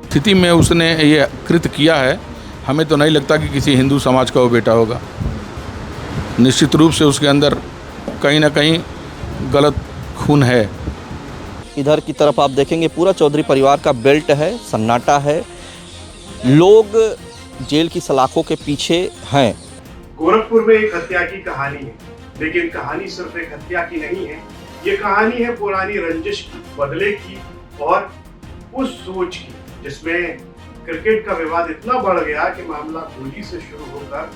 स्थिति में उसने ये कृत्य किया है, हमें तो नहीं लगता कि किसी हिंदू समाज का वो बेटा होगा। निश्चित रूप से उसके अंदर कहीं ना कहीं गलत खून है। इधर की तरफ आप देखेंगे पूरा चौधरी परिवार का बेल्ट है, सन्नाटा है, लोग जेल की सलाखों के पीछे हैं। गोरखपुर में एक हत्या की कहानी है, लेकिन कहानी सिर्फ एक हत्या की नहीं है। ये कहानी है पुरानी रंजिश की, बदले की और उस सोच की जिसमें क्रिकेट का विवाद इतना बढ़ गया कि मामला गोली से शुरू होकर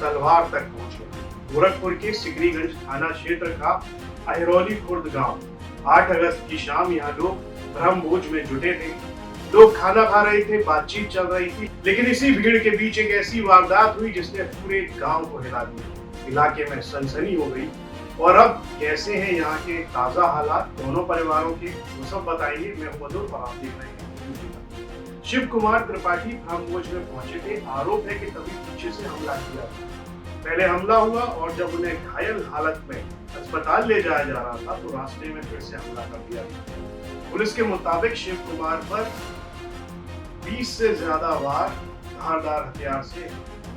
तलवार तक पहुंच गया। गोरखपुर के सिकरीगंज थाना क्षेत्र का अहिरौली खुर्द गांव, 8 अगस्त की शाम यहाँ लोग ब्रह्मभोज में जुटे थे। लोग खाना खा रहे थे, बातचीत चल रही थी, लेकिन इसी भीड़ के बीच एक ऐसी वारदात हुई जिसने पूरे गांव को हिला दिया। इलाके में सनसनी हो गई। और अब कैसे हैं यहाँ के ताजा हालात दोनों परिवारों के, वो सब बताएंगे। मैं मधुर और आप देख रहे हैं शिव कुमार त्रिपाठी ब्रह्मभोज में पहुंचे थे। आरोप है कि तभी पीछे से हमला किया। पहले हमला हुआ और जब उन्हें घायल हालत में अस्पताल ले जाया जा रहा था तो रास्ते में फिर से हमला कर दिया गया। पुलिस के मुताबिक शिव कुमार पर 20 से ज्यादा बार धारदार हथियार से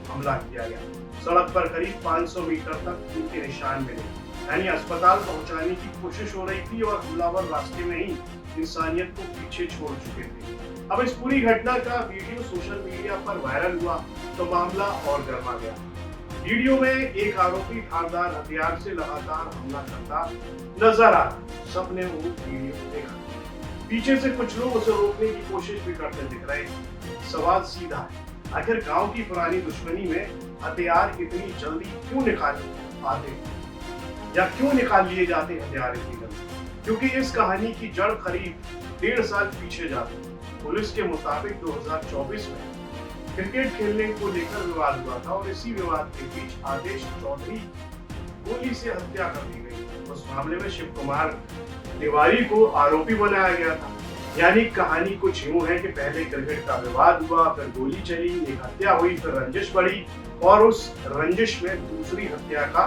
हमला किया गया। सड़क पर करीब 500 मीटर तक खून के निशान मिले, यानी अस्पताल पहुंचाने की कोशिश हो रही थी और हमलावर रास्ते में ही इंसानियत को पीछे छोड़ चुके थे। अब इस पूरी घटना का वीडियो सोशल मीडिया पर वायरल हुआ तो मामला और गर्मा गया। वीडियो में एक आरोपी धारदार हथियार से लगातार हमला करता नजर आ रहा। सबने वो वीडियो देखा। पीछे से कुछ लोग उसे रोकने की कोशिश भी करते दिख रहे। सवाल सीधा है, आखिर गांव की पुरानी दुश्मनी में हथियार इतनी जल्दी क्यों निकाल पाते या क्यों निकाल लिए जाते हथियार इतनी जल्दी? क्योंकि इस कहानी की जड़ करीब 1.5 साल पीछे जाती। पुलिस के मुताबिक 2024 में क्रिकेट खेलने को लेकर विवाद हुआ था और इसी विवाद के बीच आदेश चौधरी गोली से हत्या कर दी गई। उस मामले में शिव कुमार तिवारी को आरोपी बनाया गया था। यानी कहानी कुछ यूं है कि पहले क्रिकेट का विवाद हुआ, फिर गोली चली, एक हत्या हुई, फिर रंजिश बढ़ी और उस रंजिश में दूसरी हत्या का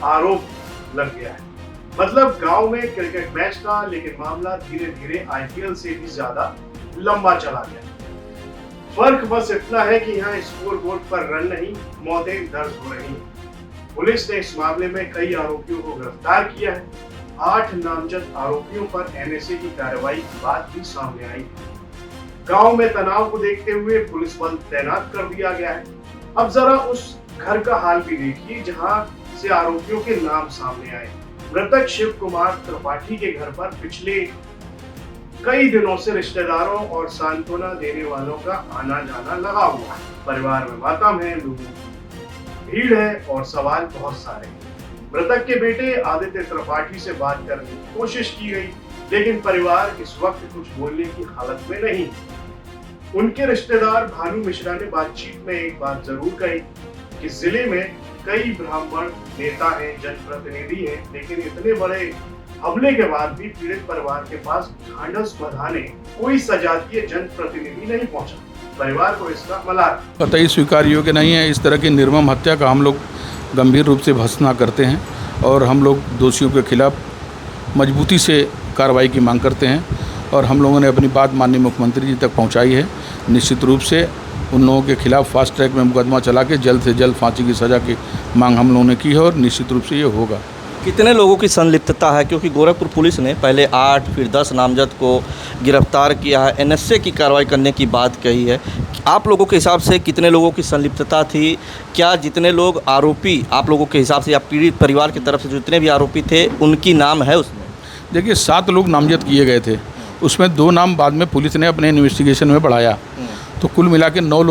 आरोप लग गया है। मतलब गांव में क्रिकेट मैच था, लेकिन मामला धीरे धीरे आईपीएल से भी ज्यादा लंबा चला गया। फर्क बस इतना है कि यहाँ स्कोर बोर्ड पर रन नहीं, मौतें दर्ज हो रही हैं। पुलिस ने इस मामले में कई आरोपियों को गिरफ्तार किया है। 8 नामजद आरोपियों पर एनएसए की कार्रवाई की बात भी सामने आई। गांव में तनाव को देखते हुए पुलिस बल तैनात कर दिया गया है। अब जरा उस घर का हाल भी देखिए जहां से आरोपियों के नाम सामने आए। मृतक शिव कुमार त्रिपाठी के घर पर पिछले कई दिनों से रिश्तेदारों और सांत्वना देने वालों का आना जाना लगा हुआ है। परिवार में मातम है, लोगों की भीड़ है और सवाल बहुत सारे हैं। मृतक के बेटे आदित्य त्रिपाठी से बात करने की कोशिश की गई, लेकिन परिवार इस वक्त कुछ बोलने की हालत में नहीं। उनके रिश्तेदार भानु मिश्रा ने बातचीत में एक बात जरूर कही कि जिले में कई ब्राह्मण नेता हैं, जनप्रतिनिधि हैं, लेकिन इतने बड़े हमले के बाद भी पीड़ित परिवार के पास ढांढस बंधाने कोई सजातीय जनप्रतिनिधि नहीं पहुंचा। परिवार को इसका मलाल कतई स्वीकार योग्य नहीं है। इस तरह की निर्मम हत्या का हम लोग गंभीर रूप से भर्त्सना करते हैं और हम लोग दोषियों के खिलाफ मजबूती से कार्रवाई की मांग करते हैं और हम लोगों ने अपनी बात माननीय मुख्यमंत्री जी तक पहुंचाई है। निश्चित रूप से उन लोगों के खिलाफ फास्ट ट्रैक में मुकदमा चला के जल्द से जल्द फांसी की सज़ा की मांग हम लोगों ने की है और निश्चित रूप से ये होगा। कितने लोगों की संलिप्तता है? क्योंकि गोरखपुर पुलिस ने पहले 8 फिर 10 नामजद को गिरफ्तार किया है, एनएसए की कार्रवाई करने की बात कही है। आप लोगों के हिसाब से कितने लोगों की संलिप्तता थी? क्या जितने लोग आरोपी आप लोगों के हिसाब से या पीड़ित परिवार की तरफ से जितने भी आरोपी थे उनकी नाम है उसमें? देखिए 7 लोग नामजद किए गए थे, उसमें 2 नाम बाद में पुलिस ने अपने इन्वेस्टिगेशन में बढ़ाया, तो कुल मिला के 9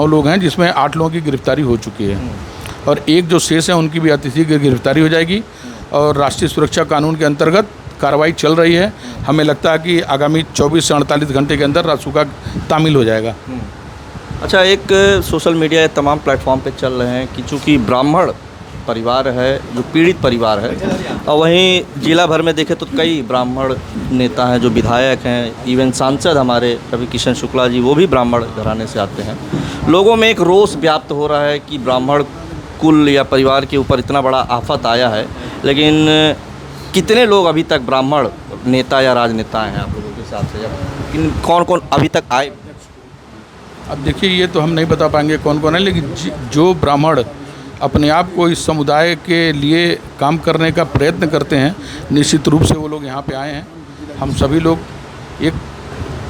लोग हैं, जिसमें 8 लोगों की गिरफ्तारी हो चुकी है और एक जो शेष है उनकी भी अतिशीघ्र गिरफ्तारी हो जाएगी और राष्ट्रीय सुरक्षा कानून के अंतर्गत कार्रवाई चल रही है। हमें लगता है कि आगामी 24 से 48 घंटे के अंदर रासू का तामील हो जाएगा। अच्छा, एक सोशल मीडिया तमाम प्लेटफॉर्म पे चल रहे हैं कि चूँकि ब्राह्मण परिवार है, जो पीड़ित परिवार है, और वहीं जिला भर में देखें तो कई ब्राह्मण नेता हैं जो विधायक हैं, इवन सांसद हमारे रवि किशन शुक्ला जी वो भी ब्राह्मण घराने से आते हैं। लोगों में एक रोष व्याप्त हो रहा है कि ब्राह्मण कुल या परिवार के ऊपर इतना बड़ा आफत आया है, लेकिन कितने लोग अभी तक ब्राह्मण नेता या राजनेता हैं आप लोगों के हिसाब से, या कौन कौन अभी तक आए? अब देखिए, ये तो हम नहीं बता पाएंगे कौन कौन है, लेकिन जो ब्राह्मण अपने आप को इस समुदाय के लिए काम करने का प्रयत्न करते हैं, निश्चित रूप से वो लोग यहाँ पे आए हैं। हम सभी लोग एक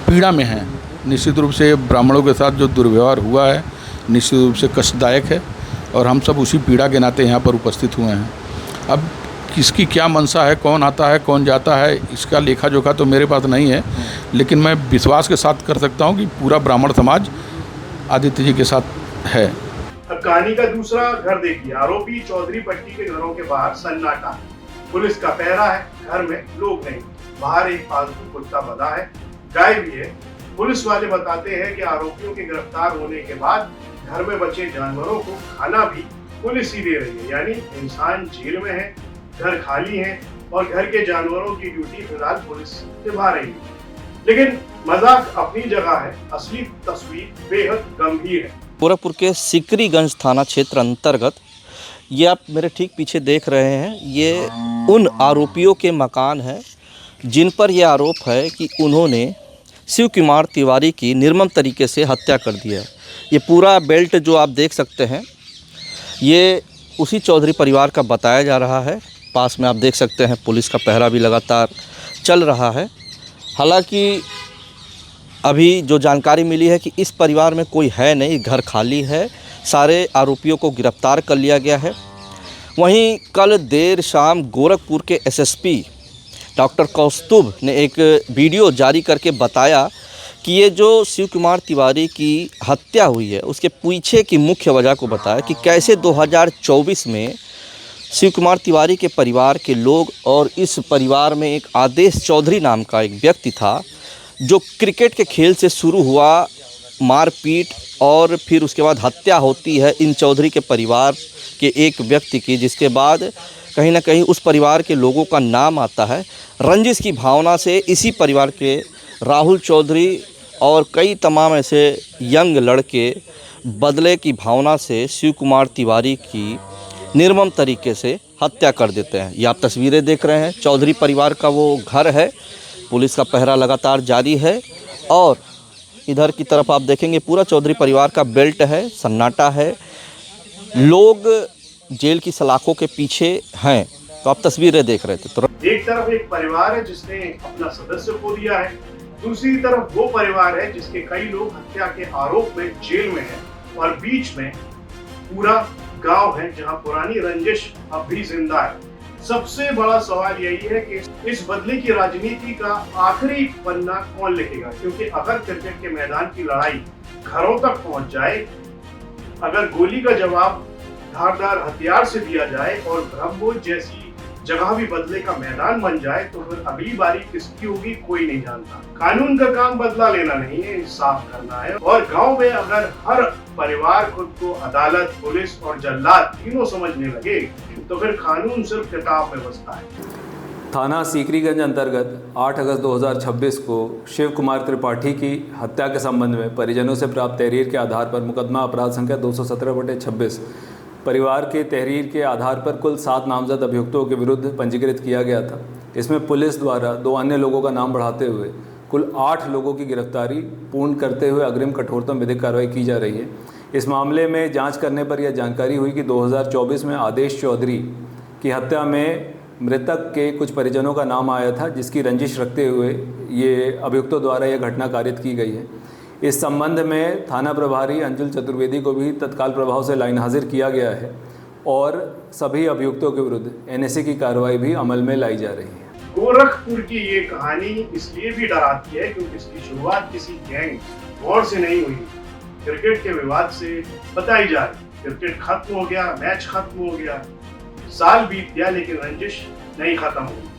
पीड़ा में हैं। निश्चित रूप से ब्राह्मणों के साथ जो दुर्व्यवहार हुआ है निश्चित रूप से कष्टदायक है, और हम सब उसी पीड़ा के नाते यहाँ पर उपस्थित हुए हैं। अब किसकी क्या मंशा है, कौन आता है कौन जाता है, इसका लेखा जोखा तो मेरे पास नहीं है, लेकिन मैं विश्वास के साथ कर सकता हूँ कि पूरा ब्राह्मण समाज आदित्य जी के साथ है। अब कहानी का दूसरा घर देखिए। आरोपी चौधरी पट्टी के घरों के बाहर सन्नाटा, पुलिस का पहरा है, घर में लोग नहीं, बाहर एक पालतू कुत्ता बंधा है, गाय भी है। पुलिस वाले बताते हैं कि आरोपियों के गिरफ्तार होने के बाद घर में बचे जानवरों को खाना भी पुलिस ही दे रही है, यानी इंसान जेल में है, घर खाली है और घर के जानवरों की ड्यूटी फिलहाल पुलिस निभा रही है। लेकिन मजाक अपनी जगह है, असली तस्वीर बेहद गंभीर है। गोरखपुर के सिकरीगंज थाना क्षेत्र अंतर्गत ये आप मेरे ठीक पीछे देख रहे हैं, ये उन आरोपियों के मकान हैं जिन पर यह आरोप है कि उन्होंने शिव कुमार तिवारी की निर्मम तरीके से हत्या कर दी है। ये पूरा बेल्ट जो आप देख सकते हैं ये उसी चौधरी परिवार का बताया जा रहा है। पास में आप देख सकते हैं पुलिस का पहरा भी लगातार चल रहा है। हालांकि अभी जो जानकारी मिली है कि इस परिवार में कोई है नहीं, घर खाली है, सारे आरोपियों को गिरफ्तार कर लिया गया है। वहीं कल देर शाम गोरखपुर के एसएसपी डॉक्टर कौस्तुभ ने एक वीडियो जारी करके बताया कि ये जो शिव कुमार तिवारी की हत्या हुई है उसके पीछे की मुख्य वजह को बताया कि कैसे 2024 में शिव कुमार तिवारी के परिवार के लोग और इस परिवार में एक आदेश चौधरी नाम का एक व्यक्ति था, जो क्रिकेट के खेल से शुरू हुआ मारपीट और फिर उसके बाद हत्या होती है इन चौधरी के परिवार के एक व्यक्ति की, जिसके बाद कहीं ना कहीं उस परिवार के लोगों का नाम आता है। रंजिश की भावना से इसी परिवार के राहुल चौधरी और कई तमाम ऐसे यंग लड़के बदले की भावना से शिव कुमार तिवारी की निर्मम तरीके से हत्या कर देते हैं। ये आप तस्वीरें देख रहे हैं, चौधरी परिवार का वो घर है, पुलिस का पहरा लगातार जारी है और इधर की तरफ आप देखेंगे पूरा चौधरी परिवार का बेल्ट है, सन्नाटा है, लोग जेल की सलाखों के पीछे हैं। तो आप तस्वीरें देख रहे थे। तो एक तरफ एक परिवार है जिसने अपना सदस्य खो दिया है, दूसरी तरफ वो परिवार है जिसके कई लोग हत्या के आरोप में जेल में हैं, और बीच में पूरा गांव है जहां पुरानी रंजिश अब भी जिंदा है। सबसे बड़ा सवाल यही है कि इस बदले की राजनीति का आखिरी पन्ना कौन लिखेगा, क्योंकि अगर क्रिकेट के मैदान की लड़ाई घरों तक पहुंच जाए, अगर गोली का जवाब धारदार हथियार से दिया जाए और ब्रह्मोस जैसी जगह भी बदले का मैदान बन जाए, तो फिर अगली बारी किसकी होगी कोई नहीं जानता। कानून का काम बदला लेना नहीं है, इंसाफ करना है। और गांव में अगर हर परिवार खुद को अदालत, पुलिस और जल्लाद तीनों समझने लगे, तो फिर कानून सिर्फ किताब में बसता है। थाना सीकरीगंज अंतर्गत 8 अगस्त 2026 को शिव कुमार त्रिपाठी की हत्या के संबंध में परिजनों से प्राप्त तहरीर के आधार पर मुकदमा अपराध संख्या 217/26 परिवार के तहरीर के आधार पर कुल 7 नामजद अभियुक्तों के विरुद्ध पंजीकृत किया गया था। इसमें पुलिस द्वारा 2 अन्य लोगों का नाम बढ़ाते हुए कुल 8 लोगों की गिरफ्तारी पूर्ण करते हुए अग्रिम कठोरतम विधिक कार्रवाई की जा रही है। इस मामले में जांच करने पर यह जानकारी हुई कि 2024 में आदेश चौधरी की हत्या में मृतक के कुछ परिजनों का नाम आया था, जिसकी रंजिश रखते हुए ये अभियुक्तों द्वारा यह घटना कारित की गई है। इस संबंध में थाना प्रभारी अंजुल चतुर्वेदी को भी तत्काल प्रभाव से लाइन हाजिर किया गया है और सभी अभियुक्तों के विरुद्ध एनएसए की कार्रवाई भी अमल में लाई जा रही है। गोरखपुर की ये कहानी इसलिए भी डराती है क्योंकि इसकी शुरुआत किसी गैंग वॉर से नहीं हुई, क्रिकेट के विवाद से बताई जा रही। क्रिकेट खत्म हो गया, मैच खत्म हो गया, साल बीत गया, लेकिन रंजिश नहीं खत्म हुई,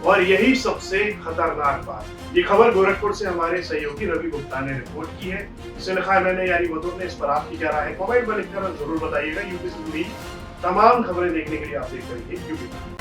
और यही सबसे खतरनाक बात। ये खबर गोरखपुर से हमारे सहयोगी रवि गुप्ता ने रिपोर्ट की है। इसे लिखा है मैंने, यानी मधुर ने। इस पर आपकी क्या राय है, कमेंट में लिखकर जरूर बताइएगा। यूपी से जुड़ी तमाम खबरें देखने के लिए आप देख रहे हैं यूपी।